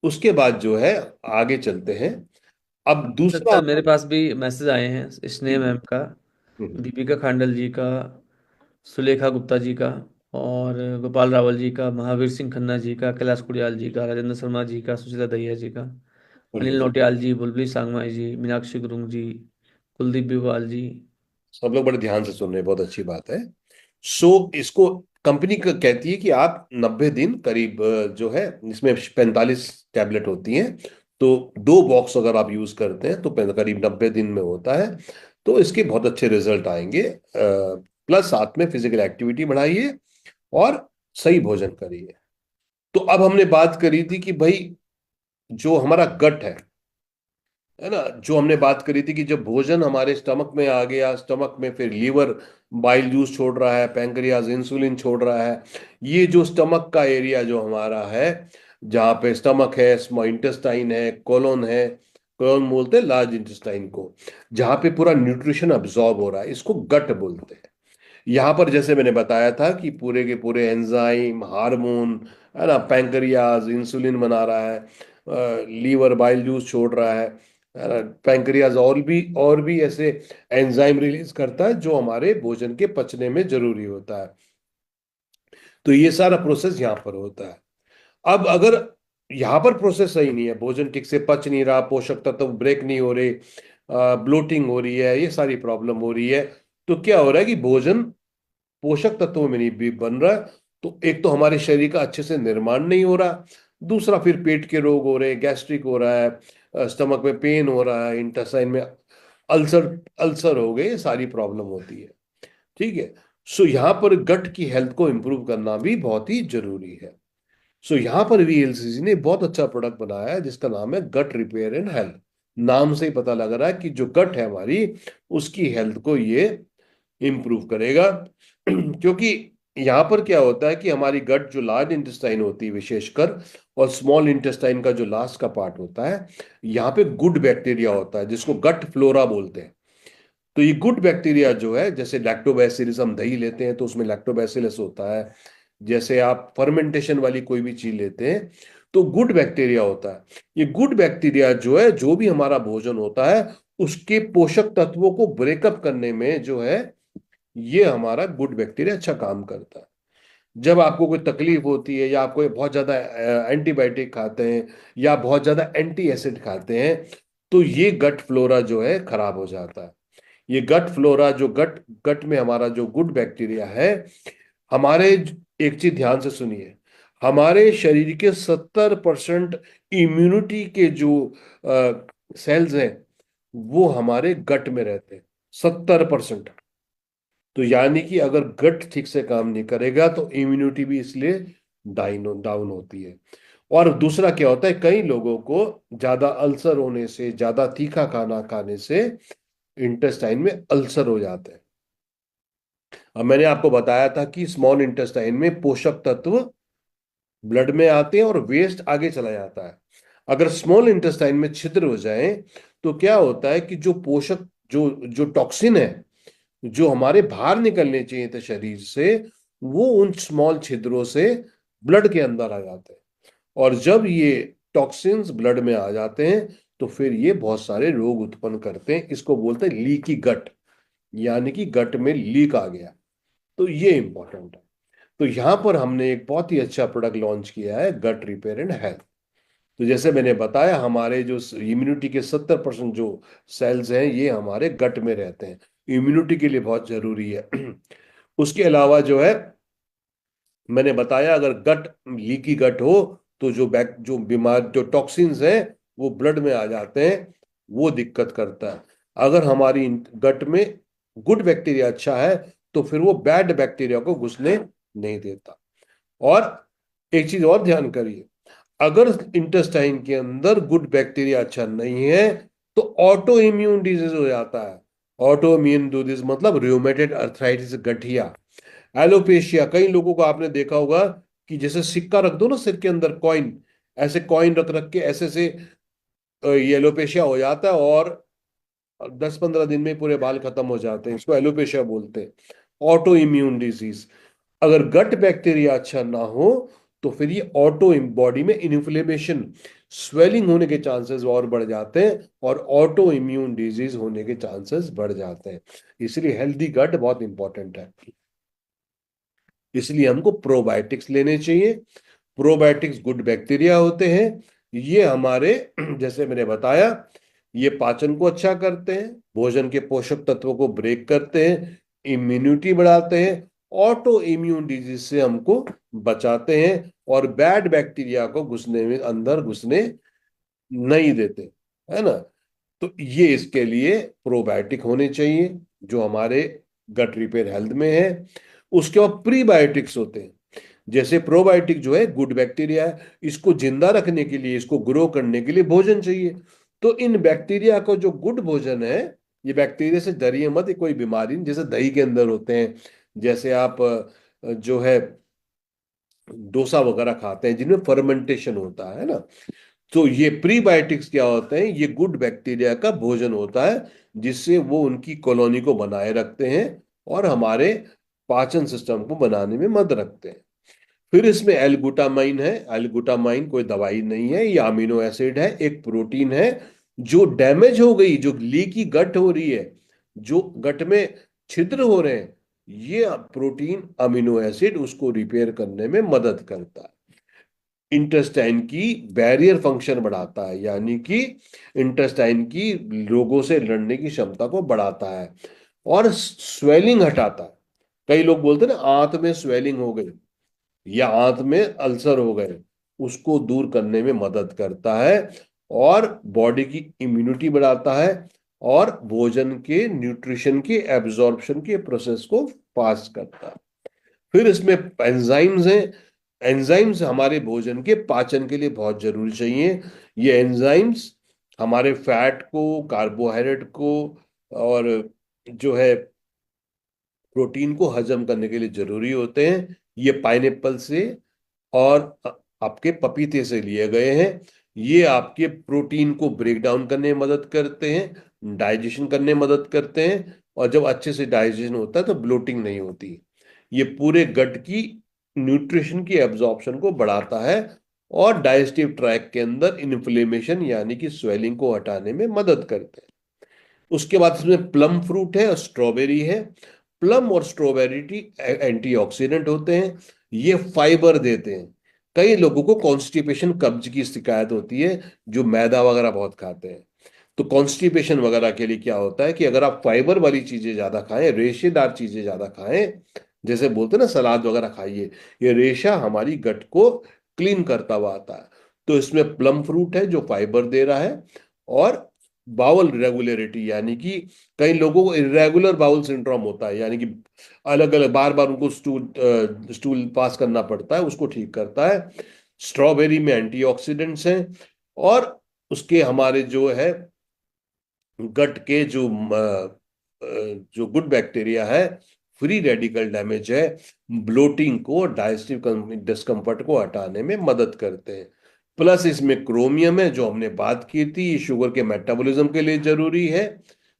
उसके बाद जो है आगे चलते हैं। अब दूसरा सर मेरे पास भी मैसेज आए हैं स्नेह मैम का, हम्म, दीपिका खांडल जी का, सुलेखा गुप्ता जी का, और गोपाल रावल जी का, महावीर सिंह खन्ना जी का, कैलाश कुडियाल जी का, राजेंद्र शर्मा जी का, सुशीला दहिया जी का, बिल्कुल अनिल नौटियाल जी, बुलबुली सांगमाई जी, मीनाक्षी गुरुंग जी, कुलदीप बिवाल जी। सब लोग बड़े ध्यान से सुन रहे हैं, बहुत अच्छी बात है। सो इसको कंपनी कहती है कि आप 90 दिन करीब जो है इसमें 45 टैबलेट होती हैं, तो 2 बॉक्स अगर आप यूज करते हैं तो करीब 90 दिन में होता है। तो इसके बहुत अच्छे रिजल्ट आएंगे। प्लस साथ में फिजिकल एक्टिविटी बढ़ाइए और सही भोजन करिए। तो अब हमने बात करी थी कि भाई जो हमारा गट है ना, जो हमने बात करी थी कि जब भोजन हमारे स्टमक में आ गया, स्टमक में फिर लीवर बाइल जूस छोड़ रहा है, पैंक्रियाज इंसुलिन छोड़ रहा है। ये जो स्टमक का एरिया जो हमारा है, जहाँ पे स्टमक है, स्मॉल इंटेस्टाइन है, कोलोन है, कोलोन बोलते हैं लार्ज इंटेस्टाइन को, जहाँ पे पूरा न्यूट्रिशन अब्जॉर्ब हो रहा है, इसको गट बोलते हैं। यहाँ पर जैसे मैंने बताया था कि पूरे के पूरे एंजाइम, हार्मोन, है ना, पैंक्रियाज इंसुलिन बना रहा है, लीवर बाइल जूस छोड़ रहा है ना, पैंक्रियाज और भी ऐसे एंजाइम रिलीज करता है जो हमारे भोजन के पचने में जरूरी होता है। तो ये सारा प्रोसेस यहाँ पर होता है। अब अगर यहाँ पर प्रोसेस सही नहीं है, भोजन ठीक से पच नहीं रहा, पोषक तत्व ब्रेक नहीं हो रहे, ब्लोटिंग हो रही है, ये सारी प्रॉब्लम हो रही है, तो क्या हो रहा है कि भोजन पोषक तत्वों में नहीं भी बन रहा है। तो एक तो हमारे शरीर का अच्छे से निर्माण नहीं हो रहा, दूसरा फिर पेट के रोग हो रहे हैं, गैस्ट्रिक हो रहा है, स्टमक में पेन हो रहा है, इंटेस्टाइन में अल्सर अल्सर हो गए, ये सारी प्रॉब्लम होती है। ठीक है। सो यहाँ पर गट की हेल्थ को इंप्रूव करना भी बहुत ही जरूरी है। सो यहाँ पर VLCC ने बहुत अच्छा प्रोडक्ट बनाया है जिसका नाम है गट रिपेयर एंड हेल्थ। नाम से ही पता लग रहा है कि जो गट है हमारी, उसकी हेल्थ को ये इम्प्रूव करेगा। क्योंकि यहाँ पर क्या होता है कि हमारी गट जो लार्ज इंटेस्टाइन होती है विशेषकर, और स्मॉल इंटेस्टाइन का जो लास्ट का पार्ट होता है, यहाँ पे गुड बैक्टीरिया होता है जिसको गट फ्लोरा बोलते हैं। तो ये गुड बैक्टीरिया जो है, जैसे लैक्टोबैसिलस, हम दही लेते हैं तो उसमें लैक्टोबैसिलस होता है, जैसे आप फर्मेंटेशन वाली कोई भी चीज लेते हैं तो गुड बैक्टीरिया होता है। ये गुड बैक्टीरिया जो है, जो भी हमारा भोजन होता है उसके पोषक तत्वों को ब्रेकअप करने में जो है, ये हमारा गुड बैक्टीरिया अच्छा काम करता है। जब आपको कोई तकलीफ होती है, या आप कोई बहुत ज्यादा एंटीबायोटिक खाते हैं, या बहुत ज्यादा एंटी एसिड खाते हैं, तो ये गट फ्लोरा जो है खराब हो जाता है। ये गट फ्लोरा, जो गट गट में हमारा जो गुड बैक्टीरिया है, हमारे, एक चीज ध्यान से सुनिए, हमारे शरीर के 70% इम्यूनिटी के जो सेल्स हैं वो हमारे गट में रहते हैं, 70%। तो यानी कि अगर गट ठीक से काम नहीं करेगा तो इम्यूनिटी भी इसलिए डाउन डाउन होती है। और दूसरा क्या होता है, कई लोगों को ज्यादा अल्सर होने से, ज्यादा तीखा खाना खाने से इंटेस्टाइन में अल्सर हो जाते हैं। अब मैंने आपको बताया था कि स्मॉल इंटेस्टाइन में पोषक तत्व ब्लड में आते हैं और वेस्ट आगे चला जाता है। अगर स्मॉल इंटेस्टाइन में छिद्र हो जाए तो क्या होता है कि जो पोषक, जो जो टॉक्सिन है, जो हमारे बाहर निकलने चाहिए थे शरीर से, वो उन स्मॉल छिद्रों से ब्लड के अंदर आ जाते हैं। और जब ये टॉक्सिन्स ब्लड में आ जाते हैं तो फिर ये बहुत सारे रोग उत्पन्न करते हैं। इसको बोलते हैं लीकी गट, यानी कि गट में लीक आ गया। तो ये इंपॉर्टेंट है। तो यहां पर हमने एक बहुत ही अच्छा प्रोडक्ट लॉन्च किया है, गट रिपेयर एंड हेल्थ। तो जैसे मैंने बताया, हमारे जो इम्यूनिटी के 70% जो सेल्स हैं ये हमारे गट में रहते हैं, इम्यूनिटी के लिए बहुत जरूरी है। उसके अलावा जो है, मैंने बताया, अगर गट, लीकी गट हो तो जो बीमार, जो टॉक्सिन्स हैं वो ब्लड में आ जाते हैं, वो दिक्कत करता है। अगर हमारी गट में गुड बैक्टीरिया अच्छा है तो फिर वो बैड बैक्टीरिया को घुसने नहीं देता। और एक चीज और ध्यान करिए, अगर इंटेस्टाइन के अंदर गुड बैक्टीरिया अच्छा नहीं है तो ऑटो इम्यून डिजीज हो जाता है। ऑटो इम्यून डिजीज मतलब रूमेटेड अर्थराइटिस, गठिया, एलोपेशिया। कई लोगों को आपने देखा होगा कि जैसे सिक्का रख दो ना सिर के अंदर, कॉइन, ऐसे कॉइन रख रख के ऐसे से ये एलोपेशिया हो जाता है, और 10-15 दिन में पूरे बाल खत्म हो जाते हैं। इसको एलोपेशिया बोलते हैं, ऑटो इम्यून डिजीज। अगर गट बैक्टीरिया अच्छा ना हो तो फिर ये ऑटो बॉडी में इन्फ्लेमेशन, स्वेलिंग होने के चांसेस और बढ़ जाते हैं, और ऑटो इम्यून डिजीज होने के चांसेस बढ़ जाते हैं। इसलिए हेल्दी गट बहुत इंपॉर्टेंट है। इसलिए हमको प्रोबायोटिक्स लेने चाहिए। प्रोबायोटिक्स गुड बैक्टीरिया होते हैं, ये हमारे जैसे मैंने बताया, ये पाचन को अच्छा करते हैं, भोजन के पोषक तत्वों को ब्रेक करते हैं, इम्यूनिटी बढ़ाते हैं, ऑटो इम्यून डिजीज से हमको बचाते हैं, और बैड बैक्टीरिया को घुसने में, अंदर घुसने नहीं देते, है ना। तो ये इसके लिए प्रोबायोटिक होने चाहिए जो हमारे गट रिपेयर हेल्थ में है। उसके बाद प्रीबायोटिक्स होते हैं। जैसे प्रोबायोटिक जो है गुड बैक्टीरिया है, इसको जिंदा रखने के लिए, इसको ग्रो करने के लिए भोजन चाहिए। तो इन बैक्टीरिया को, जो गुड भोजन है, ये बैक्टीरिया से डरिए मत, ये कोई बीमारी नहीं, जैसे दही के अंदर होते हैं, जैसे आप जो है डोसा वगैरह खाते हैं जिनमें फर्मेंटेशन होता है ना। तो ये प्रीबायोटिक्स क्या होते हैं, ये गुड बैक्टीरिया का भोजन होता है, जिससे वो उनकी कॉलोनी को बनाए रखते हैं और हमारे पाचन सिस्टम को बनाने में मदद रखते हैं। फिर इसमें एल-ग्लूटामाइन है। एल-ग्लूटामाइन कोई दवाई नहीं है, ये अमीनो एसिड है, एक प्रोटीन है। जो डैमेज हो गई, जो लीकी गट हो रही है, जो गट में छिद्र हो रहे हैं, ये प्रोटीन, अमीनो एसिड उसको रिपेयर करने में मदद करता है। इंटेस्टाइन की बैरियर फंक्शन बढ़ाता है, यानी कि इंटेस्टाइन की रोगों से लड़ने की क्षमता को बढ़ाता है, और स्वेलिंग हटाता है। कई लोग बोलते हैं ना आंत में स्वेलिंग हो गई या आंत में अल्सर हो गए, उसको दूर करने में मदद करता है, और बॉडी की इम्यूनिटी बढ़ाता है, और भोजन के न्यूट्रिशन के एब्जॉर्प्शन के प्रोसेस को फास्ट करता है। फिर इसमें एंजाइम्स हैं। एंजाइम्स हमारे भोजन के पाचन के लिए बहुत जरूरी चाहिए। ये एंजाइम्स हमारे फैट को, कार्बोहाइड्रेट को, और जो है प्रोटीन को हजम करने के लिए जरूरी होते हैं। ये पाइनएप्पल से और आपके पपीते से लिए गए हैं। ये आपके प्रोटीन को ब्रेक डाउन करने में मदद करते हैं, डाइजेशन करने में मदद करते हैं, और जब अच्छे से डाइजेशन होता है तो ब्लोटिंग नहीं होती। ये पूरे गट की न्यूट्रिशन की एब्जॉर्प्शन को बढ़ाता है और डाइजेस्टिव ट्रैक्ट के अंदर इन्फ्लेमेशन यानी कि स्वेलिंग को हटाने में मदद करते हैं। उसके बाद इसमें प्लम फ्रूट है और स्ट्रॉबेरी है। प्लम और स्ट्रॉबेरी एंटीऑक्सीडेंट होते हैं, ये फाइबर देते हैं। कई लोगों को कॉन्स्टिपेशन कब्ज की शिकायत होती है, जो मैदा वगैरह बहुत खाते हैं। तो कॉन्स्टिपेशन वगैरह के लिए क्या होता है कि अगर आप फाइबर वाली चीजें ज्यादा खाएं, रेशेदार चीजें ज्यादा खाएं, जैसे बोलते हैं ना सलाद वगैरह खाइए, ये रेशा हमारी गट को क्लीन करता हुआ आता है। तो इसमें प्लम फ्रूट है जो फाइबर दे रहा है, और बाउल रेगुलरिटी यानी कि कई लोगों को इरेगुलर बाउल सिंड्रोम होता है, यानी कि अलग अलग बार बार उनको स्टूल पास करना पड़ता है, उसको ठीक करता है। स्ट्रॉबेरी में एंटीऑक्सीडेंट्स हैं, और उसके हमारे जो है गट के जो गुड बैक्टीरिया है, फ्री रेडिकल डैमेज है, ब्लोटिंग को, डाइजेस्टिव डिस्कम्फर्ट को हटाने में मदद करते हैं। प्लस इसमें क्रोमियम है जो हमने बात की थी, ये शुगर के मेटाबॉलिज्म के लिए जरूरी है।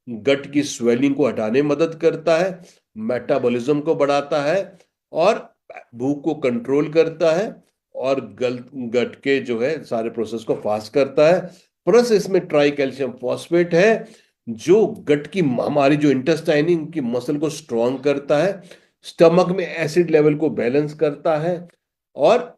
गट की स्वेलिंग को हटाने में मदद करता है, मेटाबॉलिज्म को बढ़ाता है, और भूख को कंट्रोल करता है, और गट के जो है सारे प्रोसेस को फास्ट करता है। प्लस इसमें ट्राई कैल्शियम फॉस्फेट है, जो गट की हमारी जो इंटेस्टाइनिंग की मसल को स्ट्रांग करता है, स्टमक में एसिड लेवल को बैलेंस करता है, और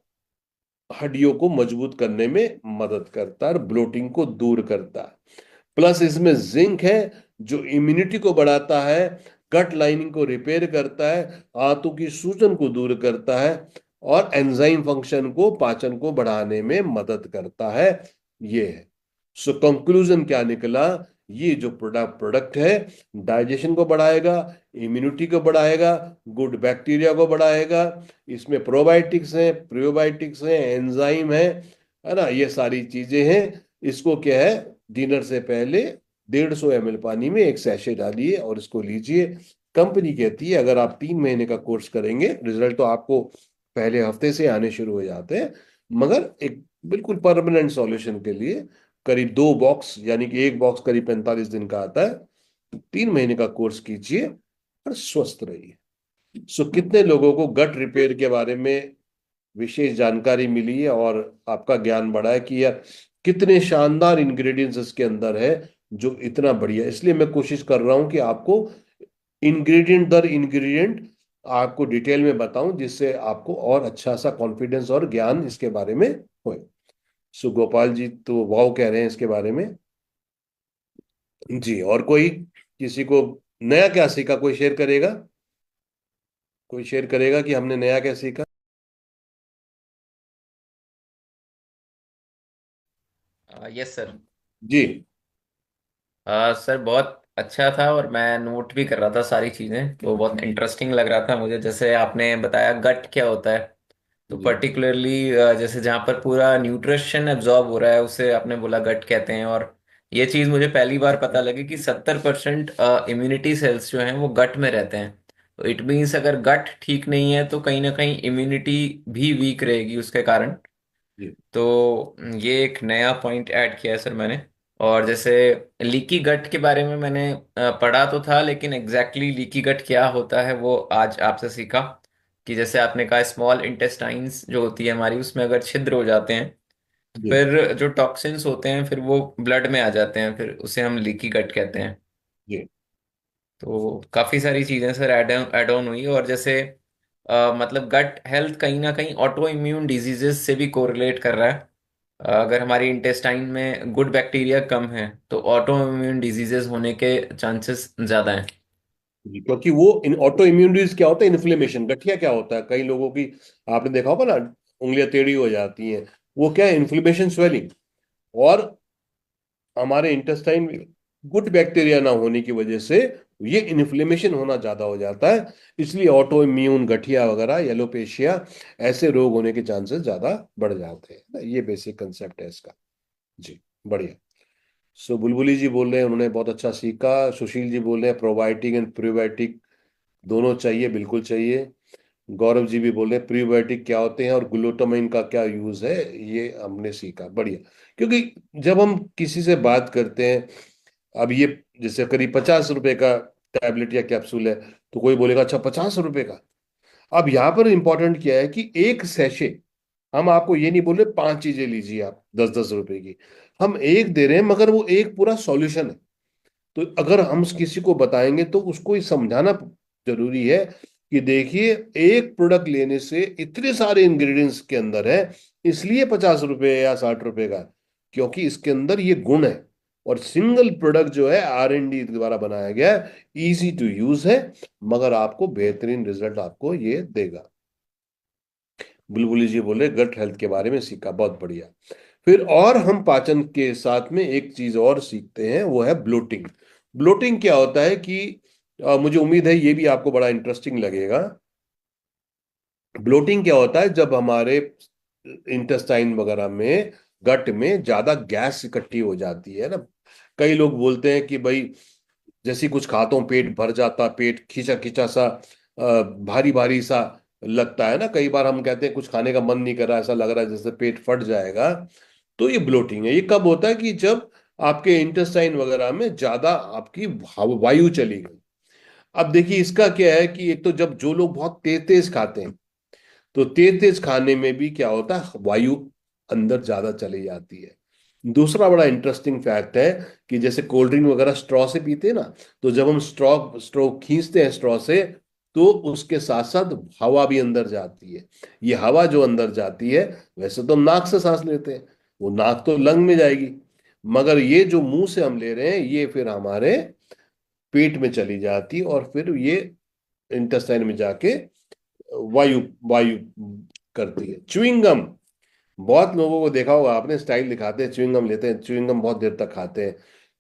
हड्डियों को मजबूत करने में मदद करता है और ब्लोटिंग को दूर करता है। प्लस इसमें जिंक है जो इम्यूनिटी को बढ़ाता है, गट लाइनिंग को रिपेयर करता है, आंतों की सूजन को दूर करता है, और एंजाइम फंक्शन को, पाचन को बढ़ाने में मदद करता है। ये है। सो कंक्लूजन क्या निकला, ये जो प्रोडक्ट है डाइजेशन को बढ़ाएगा, इम्यूनिटी को बढ़ाएगा, गुड बैक्टीरिया को बढ़ाएगा। इसमें प्रोबायोटिक्स हैं, प्रियोबायोटिक्स हैं, एंजाइम है ना, ये सारी चीजें हैं। इसको क्या है, डिनर से पहले 150 ml पानी में एक सैशे डालिए और इसको लीजिए। कंपनी कहती है अगर आप 3 महीने का कोर्स करेंगे, रिजल्ट तो आपको पहले हफ्ते से आने शुरू हो जाते हैं, मगर एक बिल्कुल परमानेंट सॉल्यूशन के लिए करीब 2 बॉक्स, यानी कि एक बॉक्स करीब 45 दिन का आता है। 3 महीने का कोर्स कीजिए और स्वस्थ रहिए। सो कितने लोगों को गट रिपेयर के बारे में विशेष जानकारी मिली है, और आपका ज्ञान बढ़ा है कि यार कितने शानदार इंग्रेडिएंट्स इसके अंदर है, जो इतना बढ़िया। इसलिए मैं कोशिश कर रहा हूं कि आपको इंग्रेडिएंट दर इंग्रेडिएंट आपको डिटेल में बताऊं, जिससे आपको और अच्छा सा कॉन्फिडेंस और ज्ञान इसके बारे में हो। सो गोपाल जी तो वाव कह रहे हैं इसके बारे में। जी, और कोई किसी को नया क्या सीखा, कोई शेयर करेगा? कोई शेयर करेगा कि हमने नया क्या सीखा? Yes sir. जी। सर बहुत अच्छा था और मैं नोट भी कर रहा था सारी चीज़ें, तो बहुत इंटरेस्टिंग लग रहा था मुझे। जैसे आपने बताया गट क्या होता है, तो जी। पर्टिकुलरली जैसे जहाँ पर पूरा न्यूट्रिशन एब्जॉर्ब हो रहा है उसे आपने बोला गट कहते हैं। और ये चीज़ मुझे पहली बार पता लगी कि 70% इम्यूनिटी सेल्स जो हैं वो गट में रहते हैं। तो इट मीन्स अगर गट ठीक नहीं है तो कहीं ना कहीं इम्यूनिटी भी वीक रहेगी उसके कारण। जी। तो ये एक नया पॉइंट ऐड किया है सर मैंने। और जैसे लीकी गट के बारे में मैंने पढ़ा तो था, लेकिन एग्जैक्टली लीकी गट क्या होता है वो आज आपसे सीखा। कि जैसे आपने कहा स्मॉल इंटेस्टाइन्स जो होती है हमारी, उसमें अगर छिद्र हो जाते हैं तो जी। फिर जो टॉक्सिन्स होते हैं फिर वो ब्लड में आ जाते हैं, फिर उसे हम लीकी गट कहते हैं। जी। तो काफ़ी सारी चीज़ें सर ऐड ऑन हुई। और जैसे मतलब गट हेल्थ कहीं ना कहीं ऑटो इम्यून डिजीजेस से भी कोरिलेट कर रहा है। अगर हमारी इंटेस्टाइन में गुड बैक्टीरिया कम है तो ऑटो इम्यून डिजीजेस होने के चांसेस ज़्यादा हैं। जी, क्योंकि वो इन ऑटो इम्यूनिटीज क्या होता है, इन्फ्लेमेशन। गठिया क्या होता है, कई लोगों की आपने देखा होगा ना, उंगलियां टेढ़ी हो जाती हैं, वो क्या है, इन्फ्लेमेशन, स्वेलिंग। और हमारे इंटेस्टाइन में गुड बैक्टीरिया ना होने की वजह से ये इन्फ्लेमेशन होना ज्यादा हो जाता है। इसलिए ऑटो इम्यून गठिया वगैरह, येलोपेशिया, ऐसे रोग होने के चांसेस ज्यादा बढ़ जाते हैं ना। ये बेसिक कंसेप्ट है इसका। जी, बढ़िया। सो बुलबुली जी बोल रहे हैं उन्होंने बहुत अच्छा सीखा। सुशील जी बोल रहे हैं प्रोबायोटिक एंड प्रीबायोटिक दोनों चाहिए, बिल्कुल चाहिए। गौरव जी भी बोल रहे हैं प्रीबायोटिक क्या होते हैं और ग्लूटामाइन का क्या यूज है, ये हमने सीखा। बढ़िया। क्योंकि जब हम किसी से बात करते हैं, अब ये जैसे करीब 50 रुपए का टैबलेट या कैप्सूल है, तो कोई बोलेगा अच्छा 50 रुपए का। अब यहाँ पर इंपॉर्टेंट क्या है कि एक सैशे, हम आपको ये नहीं बोल रहे 5 चीजें लीजिए आप 10-10 रुपए की, हम एक दे रहे हैं, मगर वो एक पूरा सॉल्यूशन है। तो अगर हम किसी को बताएंगे तो उसको ये समझाना जरूरी है कि देखिए, एक प्रोडक्ट लेने से इतने सारे इंग्रेडिएंट्स के अंदर है, इसलिए 50 रुपए या 60 रुपए का, क्योंकि इसके अंदर ये गुण है। और सिंगल प्रोडक्ट जो है R&D द्वारा बनाया गया है, इजी टू यूज है, मगर आपको बेहतरीन रिजल्ट आपको ये देगा। बुलबुली जी बोले गट हेल्थ के बारे में सीखा, बहुत बढ़िया। फिर और हम पाचन के साथ में एक चीज और सीखते हैं, वो है ब्लोटिंग। ब्लोटिंग क्या होता है कि मुझे उम्मीद है ये भी आपको बड़ा इंटरेस्टिंग लगेगा। ब्लोटिंग क्या होता है, जब हमारे इंटेस्टाइन वगैरह में, गट में ज्यादा गैस इकट्ठी हो जाती है ना। कई लोग बोलते हैं कि भाई जैसे ही कुछ खाता हूं पेट भर जाता, पेट खींचा खींचा सा, भारी भारी सा लगता है ना। कई बार हम कहते हैं कुछ खाने का मन नहीं कर रहा, ऐसा लग रहा है जैसे पेट फट जाएगा। तो ये ब्लोटिंग है। ये कब होता है कि जब आपके इंटेस्टाइन वगैरह में ज्यादा आपकी वायु चली गई। अब देखिए इसका क्या है कि एक तो जब जो लोग बहुत तेज तेज खाते हैं, तो तेज तेज खाने में भी क्या होता है, वायु अंदर ज्यादा चली जाती है। दूसरा बड़ा इंटरेस्टिंग फैक्ट है कि जैसे कोल्ड ड्रिंक वगैरह स्ट्रॉ से पीते हैं ना, तो जब हम स्ट्रॉ स्ट्रॉ खींचते हैं स्ट्रॉ से, तो उसके साथ साथ हवा भी अंदर जाती है। ये हवा जो अंदर जाती है, वैसे तो हम नाक से सांस लेते हैं, वो नाक तो लंग में जाएगी, मगर ये जो मुंह से हम ले रहे हैं, ये फिर हमारे पेट में चली जाती है, और फिर ये इंटेस्टाइन में जाके वायु वायु करती है। च्युइंगम, बहुत लोगों को देखा होगा आपने, स्टाइल दिखाते हैं, च्युइंगम लेते हैं, च्युइंगम बहुत देर तक खाते हैं।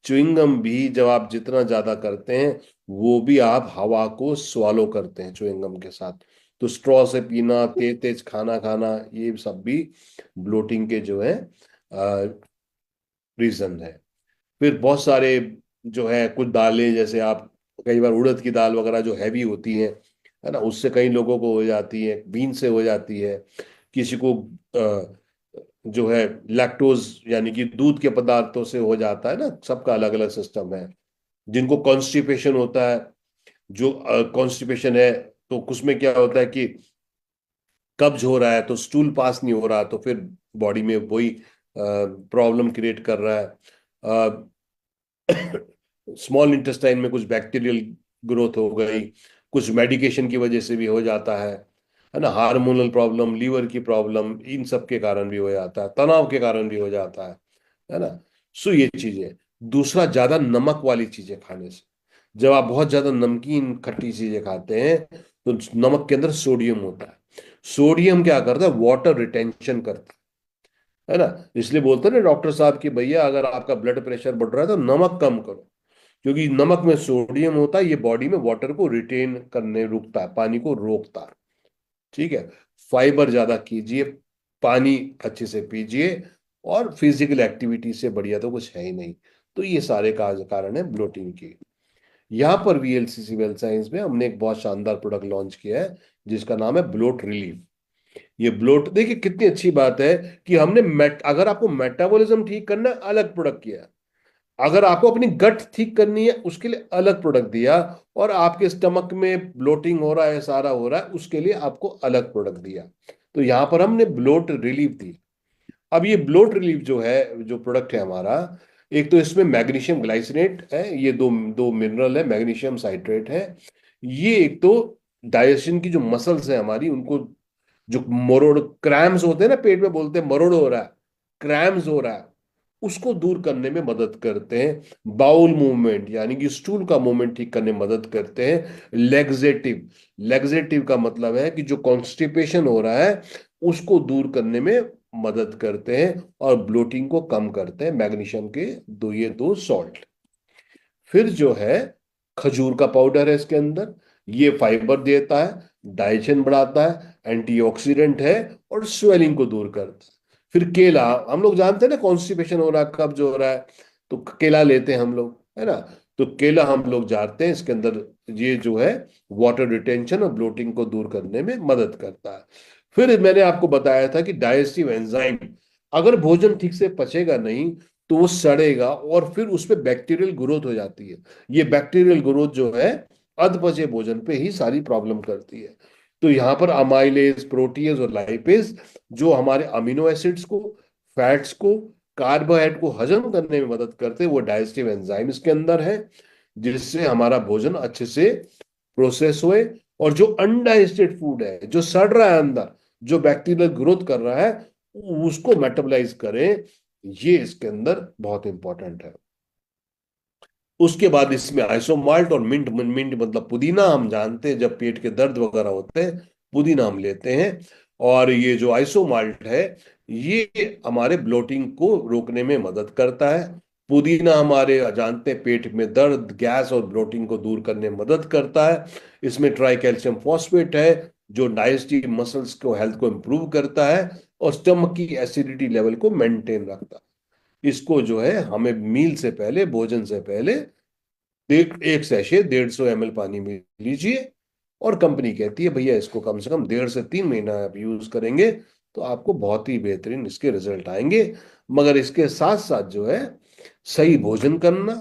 च्युइंगम भी जब आप जितना ज्यादा करते हैं, वो भी आप हवा को स्वालो करते हैं च्युइंगम के साथ। तो स्ट्रॉ से पीना, तेज तेज खाना खाना, ये सब भी ब्लोटिंग के जो है रीजन है। फिर बहुत सारे जो है, कुछ दालें जैसे आप, कई बार उड़द की दाल वगैरह जो हैवी होती है ना, उससे कई लोगों को हो जाती है, बीन से हो जाती है। किसी को जो है लैक्टोज यानी कि दूध के पदार्थों से हो जाता है ना, सबका अलग अलग सिस्टम है। जिनको कॉन्स्टिपेशन होता है, जो कॉन्स्टिपेशन है, तो उसमें क्या होता है कि कब्ज हो रहा है, तो स्टूल पास नहीं हो रहा, तो फिर बॉडी में वही प्रॉब्लम क्रिएट कर रहा है। स्मॉल इंटेस्टाइन में कुछ बैक्टीरियल ग्रोथ हो गई, कुछ मेडिकेशन की वजह से भी हो जाता है ना। हार्मोनल प्रॉब्लम, लीवर की प्रॉब्लम, इन सब के कारण भी हो जाता है, तनाव के कारण भी हो जाता है ना। सो ये चीजें। दूसरा, ज्यादा नमक वाली चीजें खाने से, जब आप बहुत ज्यादा नमकीन खट्टी चीजें खाते हैं, तो नमक के अंदर सोडियम होता है। सोडियम क्या करता है, वाटर रिटेंशन करता है ना। इसलिए बोलते हैं ना डॉक्टर साहब कि भैया अगर आपका ब्लड प्रेशर बढ़ रहा है तो नमक कम करो, क्योंकि नमक में सोडियम होता है, ये बॉडी में वाटर को रिटेन करने रुकता है, पानी को रोकता है। ठीक है। फाइबर ज्यादा कीजिए, पानी अच्छे से पीजिए, और फिजिकल एक्टिविटी से बढ़िया तो कुछ है ही नहीं। तो ये सारे कारण है ब्लोटिंग की। यहाँ पर VLCC वेल साइंस में हमने एक बहुत शानदार प्रोडक्ट लॉन्च किया है, जिसका नाम है ब्लोट रिलीफ। ये ब्लोट देखिए कितनी अच्छी बात है कि हमने अगर आपको मेटाबॉलिज्म ठीक करना है, अलग प्रोडक्ट किया। अगर आपको अपनी गट ठीक करनी है, उसके लिए अलग प्रोडक्ट दिया। और आपके स्टमक में ब्लोटिंग हो रहा है, सारा हो रहा है, उसके लिए आपको अलग प्रोडक्ट दिया। तो यहां पर हमने ब्लोट रिलीफ दी। अब ये ब्लोट रिलीफ जो है, जो प्रोडक्ट है हमारा, एक तो इसमें मैग्नीशियम ग्लाइसिनेट है, ये दो दो मिनरल है, मैग्नीशियम साइट्रेट है। ये एक तो डाइजेशन की जो मसल्स है हमारी, उनको, जो मरोड़ क्रैम्स होते हैं ना पेट में, बोलते हैं मरोड़ हो रहा है, क्रैम्स हो रहा है, उसको दूर करने में मदद करते हैं। बाउल मूवमेंट यानी कि स्टूल का मूवमेंट ठीक करने में मदद करते हैं। लेग्जेटिव, लेग्जेटिव का मतलब है कि जो कॉन्स्टिपेशन हो रहा है, उसको दूर करने में मदद करते हैं, और ब्लोटिंग को कम करते हैं, मैग्नीशियम के दो, ये दो सॉल्ट। फिर जो है, खजूर का पाउडर है इसके अंदर, ये फाइबर देता है, डाइजेशन बढ़ाता है, एंटीऑक्सीडेंट है, और स्वेलिंग को दूर करता है। फिर केला, हम लोग जानते हैं ना कॉन्स्टिपेशन हो रहा है, कब्ज हो रहा है, तो केला लेते हैं हम लोग, है ना। तो केला हम लोग जानते हैं इसके अंदर, ये जो है वाटर रिटेंशन और ब्लोटिंग को दूर करने में मदद करता है। फिर मैंने आपको बताया था कि डाइजेस्टिव एंजाइम, अगर भोजन ठीक से पचेगा नहीं, तो वो सड़ेगा, और फिर उस पर बैक्टीरियल ग्रोथ हो जाती है। ये बैक्टीरियल ग्रोथ जो है, अधपचे भोजन पे ही सारी प्रॉब्लम करती है। तो यहाँ पर अमाइलेज, प्रोटीज और लाइपेज जो हमारे अमीनो एसिड्स को, फैट्स को, कार्बोहाइड्रेट को हजम करने में मदद करते हैं, वो डाइजेस्टिव एंजाइम इसके अंदर है, जिससे हमारा भोजन अच्छे से प्रोसेस हुए। और जो अनडाइजेस्टेड फूड है, जो सड़ रहा है अंदर, जो बैक्टीरियल ग्रोथ कर रहा है, उसको मेटाबोलाइज करें, ये इसके अंदर बहुत इंपॉर्टेंट है। उसके बाद इसमें आइसोमाल्ट और मिंट, मिंट मतलब पुदीना, हम जानते हैं जब पेट के दर्द वगैरह होते हैं पुदीना हम लेते हैं। और ये जो आइसोमाल्ट है, ये हमारे ब्लोटिंग को रोकने में मदद करता है। पुदीना हमारे जानते हैं पेट में दर्द, गैस और ब्लोटिंग को दूर करने में मदद करता है। इसमें ट्राई कैल्शियम फॉस्फेट है, जो डाइजेस्टिव मसल्स को, हेल्थ को इम्प्रूव करता है और स्टमक की एसिडिटी लेवल को मेंटेन रखता है। इसको जो है हमें मील से पहले, भोजन से पहले एक सैशे 150 ml पानी में लीजिए। और कंपनी कहती है भैया इसको कम से कम 1.5 से 3 महीना आप यूज करेंगे तो आपको बहुत ही बेहतरीन इसके रिजल्ट आएंगे। मगर इसके साथ साथ जो है सही भोजन करना,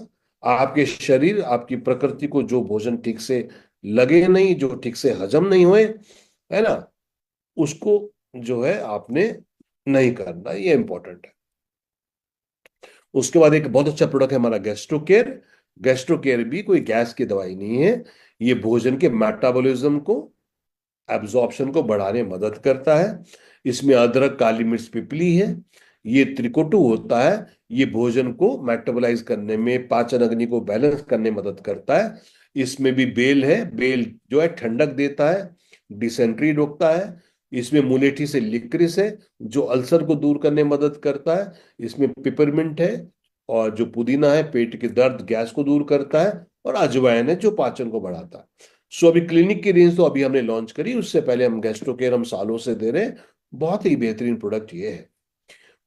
आपके शरीर, आपकी प्रकृति को जो भोजन ठीक से लगे नहीं, जो ठीक से हजम नहीं हुए, है ना, उसको जो है आपने नहीं करना, ये इंपॉर्टेंट है। उसके बाद एक बहुत अच्छा प्रोडक्ट है हमारा गैस्ट्रो केयर। गैस्ट्रो केयर भी कोई गैस की दवाई नहीं है, ये भोजन के मेटाबॉलिज्म को, एब्जॉर्प्शन को बढ़ाने में मदद करता है। इसमें अदरक, काली मिर्च, पिपली है। ये त्रिकोटु होता है, ये भोजन को मेटाबोलाइज करने में, पाचन अग्नि को बैलेंस करने में मदद करता है। इसमें भी बेल है, बेल जो है ठंडक देता है, डिसेंट्री रोकता है। इसमें मुलेठी से लिक्रिस है, जो अल्सर को दूर करने में मदद करता है। इसमें पिपरमिंट है, और जो पुदीना है पेट के दर्द, गैस को दूर करता है। और अजवाइन है जो पाचन को बढ़ाता है। सो अभी क्लिनिक की रेंज तो अभी हमने लॉन्च करी, उससे पहले हम गैस्ट्रो केयर हम सालों से दे रहे हैं। बहुत ही बेहतरीन प्रोडक्ट ये है।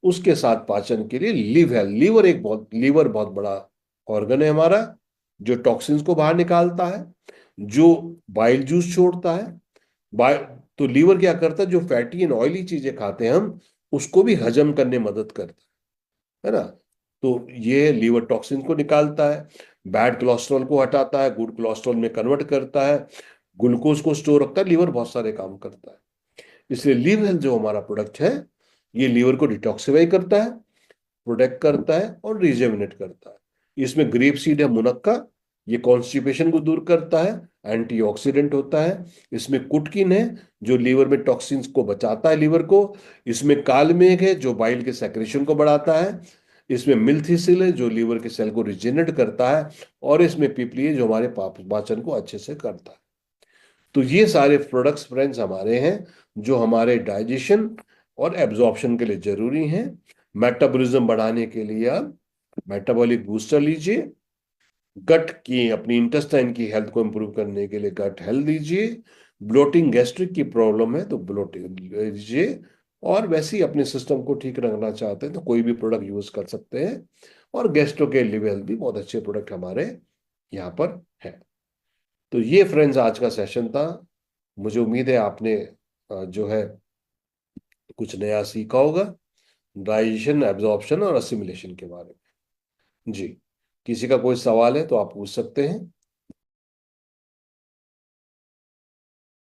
उसके साथ पाचन के लिए लिव है। लीवर बहुत बड़ा ऑर्गन है हमारा, जो टॉक्सिन्स को बाहर निकालता है, जो बाइल जूस छोड़ता है। बाइ तो लीवर क्या करता है, जो फैटी एंड ऑयली चीजें खाते हैं हम, उसको भी हजम करने में मदद करता है ना। तो ये लीवर टॉक्सिन को निकालता है, बैड कोलेस्ट्रॉल को हटाता है, गुड कोलेस्ट्रॉल में कन्वर्ट करता है, ग्लूकोज को स्टोर रखता है। लीवर बहुत सारे काम करता है। इसलिए लिव हेल्थ जो हमारा प्रोडक्ट है, ये लीवर को डिटॉक्सिफाई करता है, प्रोटेक्ट करता है और रिजेमिनेट करता है। इसमें ग्रेप सीड है, मुनक्का, ये कॉन्स्टिपेशन को दूर करता है, एंटीऑक्सीडेंट होता है। इसमें कुटकिन है, जो लीवर में टॉक्सिन्स को बचाता है, लीवर को। इसमें कालमेघ है, जो बाइल के सेक्रेशन को बढ़ाता है। इसमें मिल्थिसिल है, जो लीवर के सेल को रिजेनरेट करता है। और इसमें पिपली है, जो हमारे पाचन को अच्छे से करता है। तो ये सारे प्रोडक्ट्स फ्रेंड्स हमारे हैं, जो हमारे डाइजेशन और एब्जॉर्प्शन के लिए जरूरी हैं। मेटाबॉलिज्म बढ़ाने के लिए आप मेटाबॉलिक बूस्टर लीजिए। गट की, अपनी इंटेस्टाइन की हेल्थ को इंप्रूव करने के लिए गट हेल्थ लीजिए। ब्लोटिंग, गैस्ट्रिक की प्रॉब्लम है तो ब्लोटिंग लीजिए। और वैसे ही अपने सिस्टम को ठीक रखना चाहते हैं तो कोई भी प्रोडक्ट यूज कर सकते हैं। और गैस्ट्रो के लेवल भी बहुत अच्छे प्रोडक्ट हमारे यहाँ पर है। तो ये फ्रेंड्स आज का सेशन था। मुझे उम्मीद है आपने जो है कुछ नया सीखा होगा, डाइजेशन, एब्जॉर्प्शन और असिमिलेशन के बारे में। जी, किसी का कोई सवाल है तो आप पूछ सकते हैं।